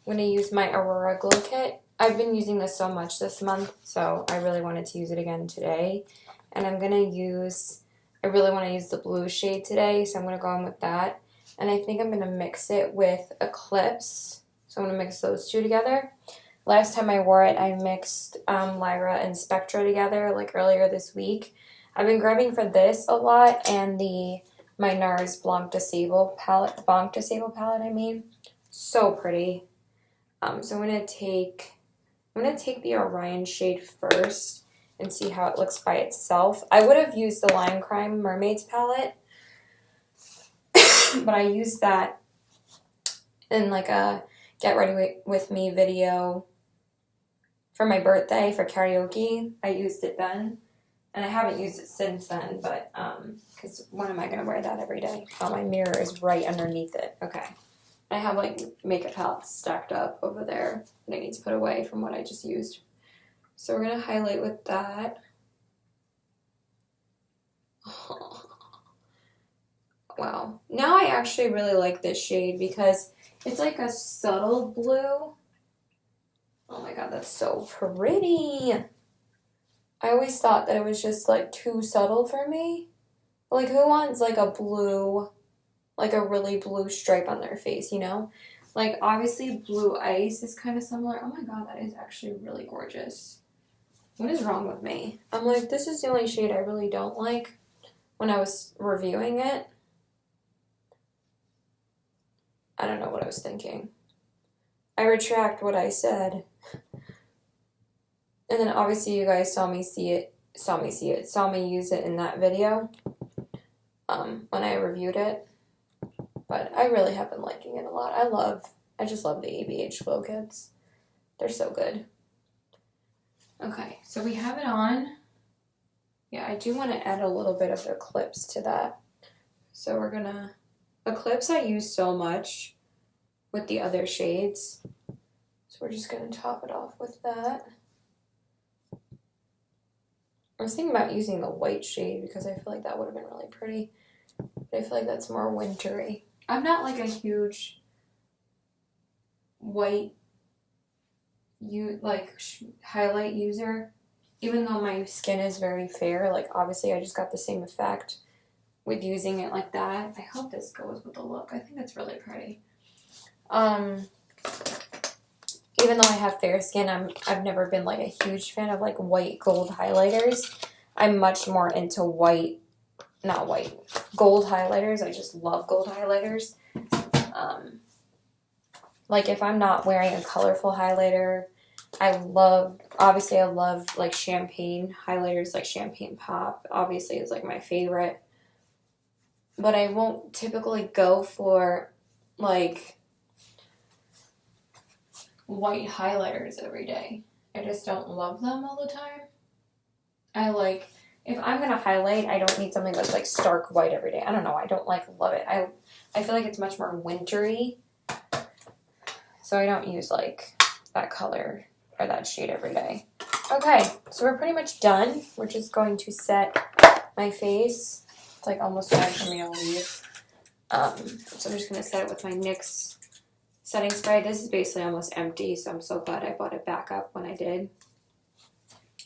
going to use my Aurora Glow Kit. I've been using this so much this month, so I really wanted to use it again today. And I'm going to use, I really want to use the blue shade today, so I'm going to go in with that. And I think I'm going to mix it with Eclipse. So I'm going to mix those two together. Last time I wore it, I mixed Lyra and Spectra together, like earlier this week. I've been grabbing for this a lot, and my NARS Blanc de Sable palette, so pretty. So I'm gonna take the Orion shade first and see how it looks by itself. I would have used the Lime Crime Mermaids palette, but I used that in like a Get Ready With Me video for my birthday for karaoke. I used it then. And I haven't used it since then, but, because when am I going to wear that every day? Oh, my mirror is right underneath it. Okay. I have, like, makeup palettes stacked up over there that I need to put away from what I just used. So we're going to highlight with that. Oh. Wow. Now I actually really like this shade because it's like a subtle blue. Oh my god, that's so pretty. I always thought that it was just like too subtle for me. Like, who wants like a blue, like a really blue stripe on their face, you know? Like, obviously Blue Ice is kind of similar. Oh my god, that is actually really gorgeous. What is wrong with me? I'm like, this is the only shade I really don't like when I was reviewing it. I don't know what I was thinking. I retract what I said. And then obviously you guys saw me use it in that video when I reviewed it. But I really have been liking it a lot. I just love the ABH Glow Kits. They're so good. Okay, so we have it on. Yeah, I do want to add a little bit of Eclipse to that. So we're gonna, Eclipse I use so much with the other shades. So we're just gonna top it off with that. I was thinking about using the white shade because I feel like that would have been really pretty. But I feel like that's more wintry. I'm not like a huge white highlight user. Even though my skin is very fair, like obviously I just got the same effect with using it like that. I hope this goes with the look. I think it's really pretty. Even though I have fair skin, I've never been like a huge fan of like white gold highlighters. I'm much more into gold highlighters. I just love gold highlighters. Like if I'm not wearing a colorful highlighter, I love like champagne highlighters, like Champagne Pop obviously is like my favorite. But I won't typically go for like white highlighters every day. I just don't love them all the time. If I'm gonna highlight, I don't need something that's like stark white every day. I don't know, I don't love it. I feel like it's much more wintry. So I don't use like that color or that shade every day. Okay, so we're pretty much done. We're just going to set my face. It's like almost time for me to leave. So I'm just gonna set it with my NYX setting spray. This is basically almost empty, so I'm so glad I bought it back up when I did.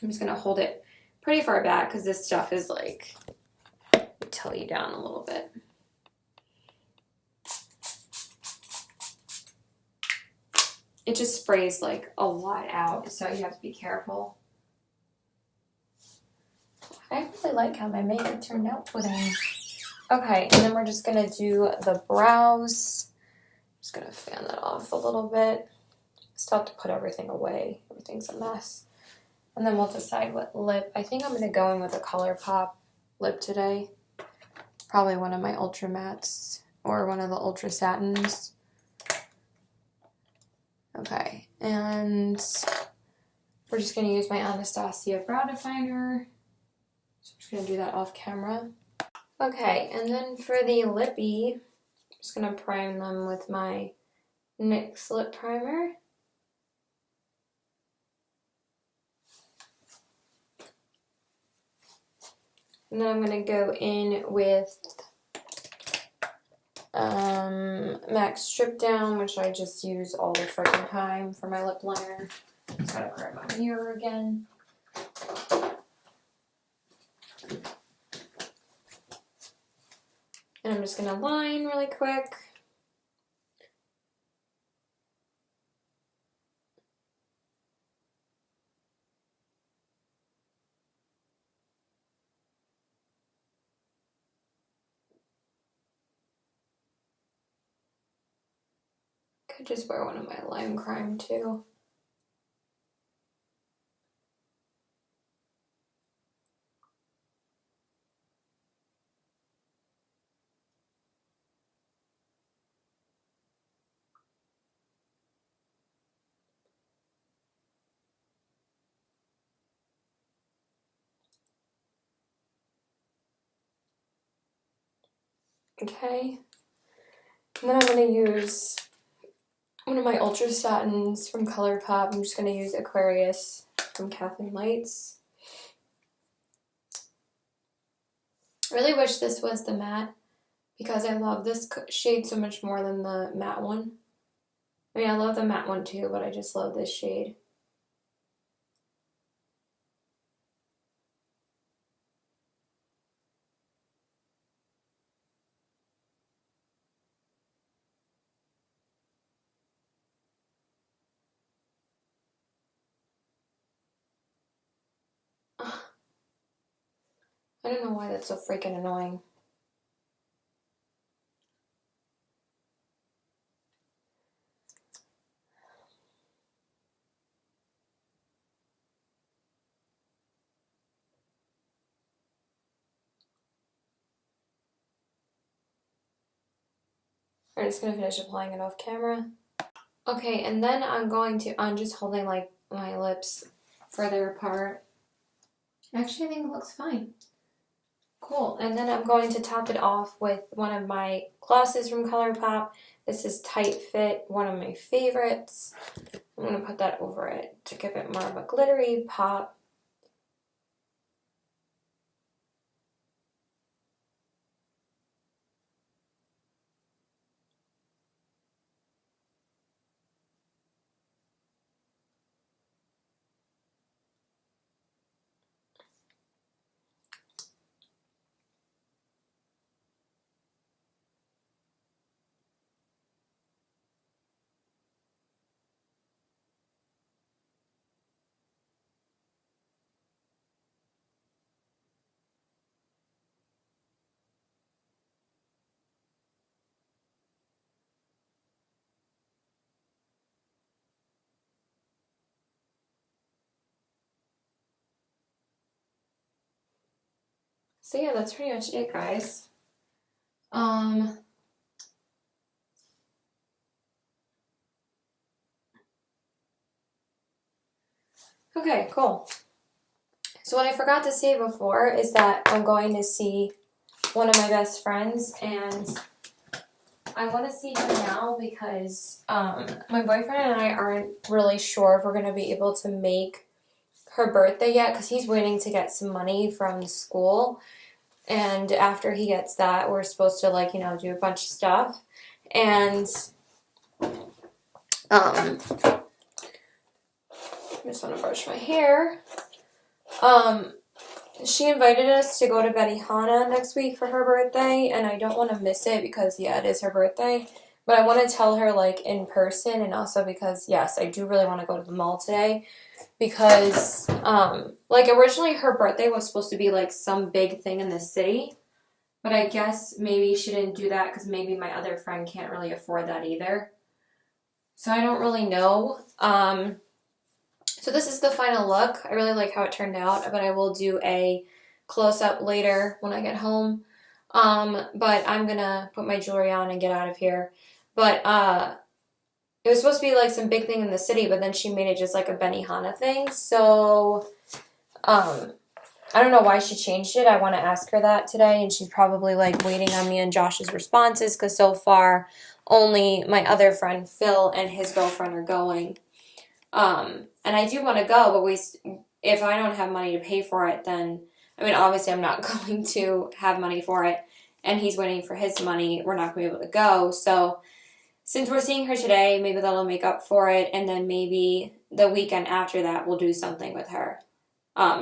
I'm just gonna hold it pretty far back because this stuff is like, tell you down a little bit. It just sprays like a lot out, so you have to be careful. I really like how my makeup turned out today. Okay, and then we're just gonna do the brows. Just gonna fan that off a little bit. Still have to put everything away. Everything's a mess. And then we'll decide what lip. I think I'm gonna go in with a ColourPop lip today. Probably one of my Ultra Mattes or one of the Ultra Satins. Okay, and we're just going to use my Anastasia brow definer. So I'm just going to do that off camera. Okay, and then for the lippy, I'm just going to prime them with my NYX lip primer. And then I'm going to go in with MAC Strip Down, which I just use all the freaking time for my lip liner. Just gotta grab my mirror again. And I'm just gonna line really quick. Could just wear one of my Lime Crime too. Okay. And then I'm gonna use one of my Ultra Satins from ColourPop. I'm just gonna use Aquarius from Kathleen Lights. I really wish this was the matte because I love this shade so much more than the matte one. I mean, I love the matte one too, but I just love this shade. Ugh. I don't know why that's so freaking annoying. I'm just gonna finish applying it off camera. Okay, and then I'm just holding like my lips further apart. Actually, I think it looks fine. Cool. And then I'm going to top it off with one of my glosses from ColourPop. This is Tight Fit, one of my favorites. I'm going to put that over it to give it more of a glittery pop. So yeah, that's pretty much it, guys. Okay, cool. So what I forgot to say before is that I'm going to see one of my best friends, and I want to see her now because my boyfriend and I aren't really sure if we're going to be able to make her birthday yet because he's waiting to get some money from school. And after he gets that, we're supposed to, like, do a bunch of stuff. And I just want to brush my hair. She invited us to go to Benihana next week for her birthday, and I don't want to miss it because, yeah, it is her birthday. But I want to tell her, like, in person, and also because, yes, I do really want to go to the mall today. Because, like, originally her birthday was supposed to be, like, some big thing in the city. But I guess maybe she didn't do that because maybe my other friend can't really afford that either. So I don't really know. So this is the final look. I really like how it turned out, but I will do a close-up later when I get home. But I'm gonna put my jewelry on and get out of here. But it was supposed to be like some big thing in the city, but then she made it just like a Benihana thing. So I don't know why she changed it. I want to ask her that today, and she's probably like waiting on me and Josh's responses because so far only my other friend Phil and his girlfriend are going. And I do want to go, but if I don't have money to pay for it, then, I mean, obviously I'm not going to have money for it, and he's waiting for his money. We're not going to be able to go. So since we're seeing her today, maybe that'll make up for it, and then maybe the weekend after that we'll do something with her.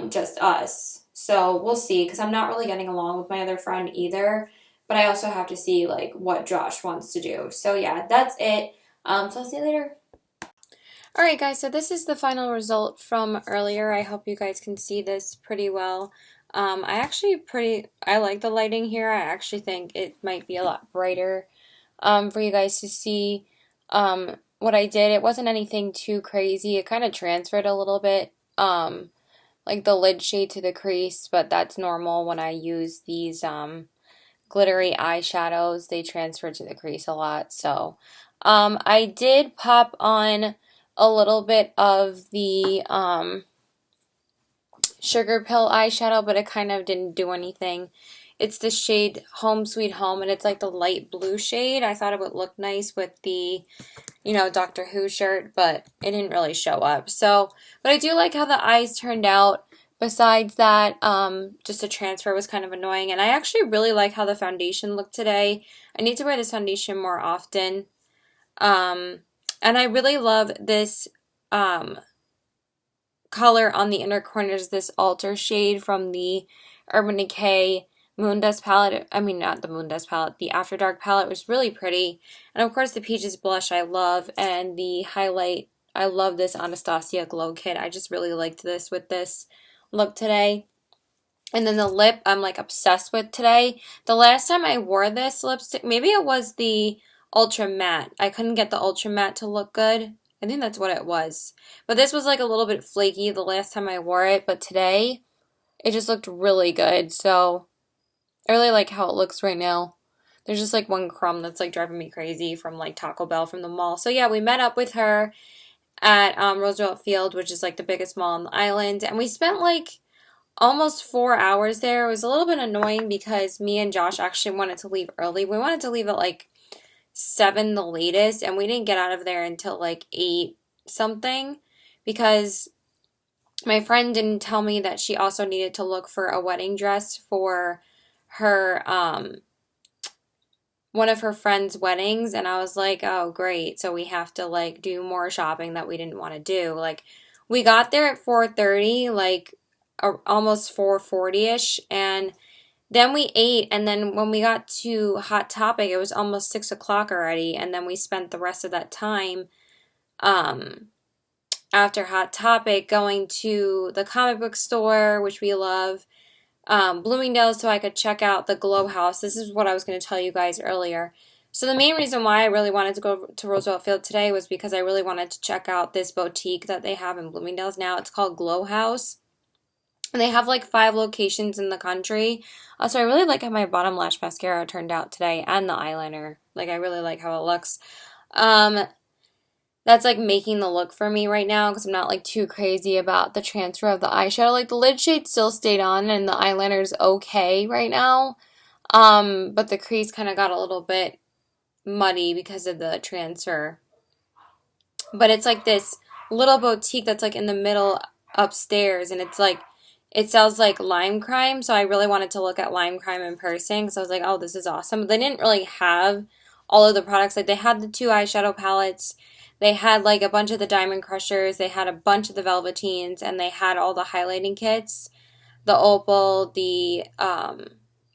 Just us. So we'll see, because I'm not really getting along with my other friend either, but I also have to see, like, what Josh wants to do. So yeah, that's it. So I'll see you later. Alright guys, so this is the final result from earlier. I hope you guys can see this pretty well. I like the lighting here. I actually think it might be a lot brighter for you guys to see what I did. It wasn't anything too crazy. It kind of transferred a little bit, like the lid shade to the crease, but that's normal when I use these glittery eyeshadows. They transfer to the crease a lot. So I did pop on a little bit of the Sugar Pill eyeshadow, but it kind of didn't do anything. It's the shade Home Sweet Home, and it's like the light blue shade. I thought it would look nice with the, Doctor Who shirt, but it didn't really show up. So, but I do like how the eyes turned out. Besides that, just the transfer was kind of annoying, and I actually really like how the foundation looked today. I need to wear this foundation more often. And I really love this color on the inner corners, this altar shade from the Urban Decay Moon Dust palette. I mean, not the Moon Dust palette, the After Dark palette was really pretty. And of course the Peaches blush I love, and the highlight, I love this Anastasia Glow Kit. I just really liked this with this look today. And then the lip I'm like obsessed with today. The last time I wore this lipstick, maybe it was the Ultra Matte. I couldn't get the Ultra Matte to look good. I think that's what it was. But this was like a little bit flaky the last time I wore it. But today, it just looked really good. So I really like how it looks right now. There's just like one crumb that's like driving me crazy from like Taco Bell from the mall. So yeah, we met up with her at Roosevelt Field, which is like the biggest mall on the island. And we spent like almost 4 hours there. It was a little bit annoying because me and Josh actually wanted to leave early. We wanted to leave at like 7 the latest, and we didn't get out of there until like 8 something because my friend didn't tell me that she also needed to look for a wedding dress for her one of her friends' weddings, and I was like, "Oh, great. So we have to like do more shopping that we didn't want to do." Like we got there at 4:30, like almost 4:40ish, and then we ate, and then when we got to Hot Topic, it was almost 6 o'clock already, and then we spent the rest of that time um after Hot Topic going to the comic book store, which we love, Bloomingdale's, so I could check out the Glow House. This is what I was going to tell you guys earlier. So the main reason why I really wanted to go to Roosevelt Field today was because I really wanted to check out this boutique that they have in Bloomingdale's now. It's called Glow House. And they have like 5 locations in the country. So I really like how my bottom lash mascara turned out today and the eyeliner. Like I really like how it looks. Um, that's like making the look for me right now because I'm not like too crazy about the transfer of the eyeshadow. Like the lid shade still stayed on and the eyeliner's okay right now. But the crease kind of got a little bit muddy because of the transfer. But it's like this little boutique that's like in the middle upstairs, and it's like it sells like lime crime. So I really wanted to look at lime crime in person because I was like, oh, this is awesome. But they didn't really have all of the products. Like they had the 2 eyeshadow palettes. They had like a bunch of the Diamond Crushers. They had a bunch of the Velveteens, and they had all the highlighting kits, the Opal, the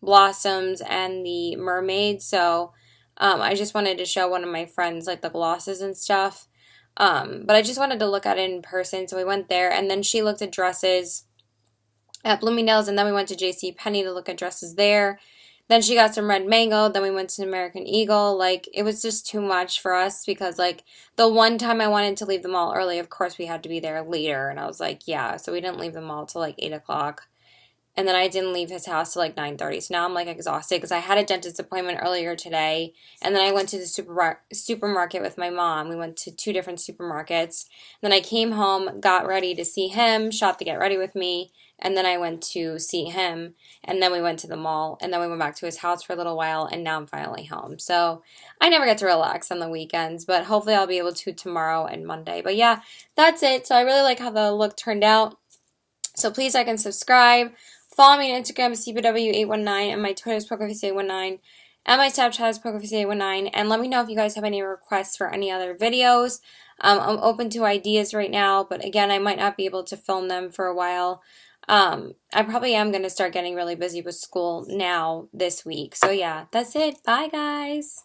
Blossoms, and the Mermaid. So I just wanted to show one of my friends like the glosses and stuff. But I just wanted to look at it in person, so we went there, and then she looked at dresses at Bloomingdale's, and then we went to J.C. Penney to look at dresses there. Then she got some Red Mango, then we went to American Eagle. Like, it was just too much for us because, like, the one time I wanted to leave the mall early, of course we had to be there later, and I was like, yeah, so we didn't leave the mall till like 8 o'clock. And then I didn't leave his house till like 9:30. So now I'm like exhausted because I had a dentist appointment earlier today. And then I went to the supermarket with my mom. We went to 2 different supermarkets. Then I came home, got ready to see him, shop to get ready with me. And then I went to see him. And then we went to the mall. And then we went back to his house for a little while. And now I'm finally home. So I never get to relax on the weekends. But hopefully I'll be able to tomorrow and Monday. But yeah, that's it. So I really like how the look turned out. So please like and subscribe. Follow me on Instagram, CBW819, and my Twitter is PokerFace819, and my Snapchat is PokerFace819, and let me know if you guys have any requests for any other videos. I'm open to ideas right now, but again, I might not be able to film them for a while. I probably am going to start getting really busy with school now this week. So yeah, that's it. Bye, guys.